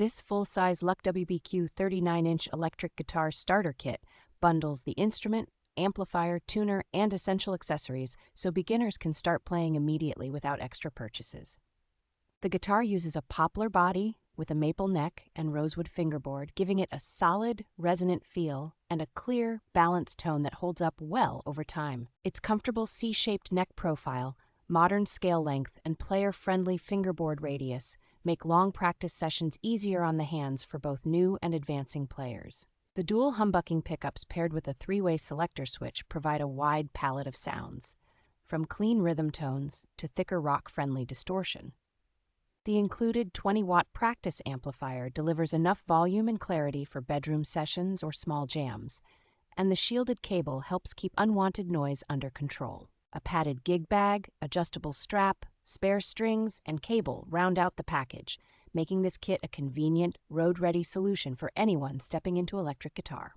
This full-size LUCKWBQ 39-inch electric guitar starter kit bundles the instrument, amplifier, tuner, and essential accessories so beginners can start playing immediately without extra purchases. The guitar uses a poplar body with a maple neck and rosewood fingerboard, giving it a solid, resonant feel and a clear, balanced tone that holds up well over time. Its comfortable C-shaped neck profile, modern scale length, and player-friendly fingerboard radius make long practice sessions easier on the hands for both new and advancing players. The dual humbucking pickups paired with a 3-way selector switch provide a wide palette of sounds, from clean rhythm tones to thicker rock-friendly distortion. The included 20-watt practice amplifier delivers enough volume and clarity for bedroom sessions or small jams, and the shielded cable helps keep unwanted noise under control. A padded gig bag, adjustable strap, spare strings, and cable round out the package, making this kit a convenient, road-ready solution for anyone stepping into electric guitar.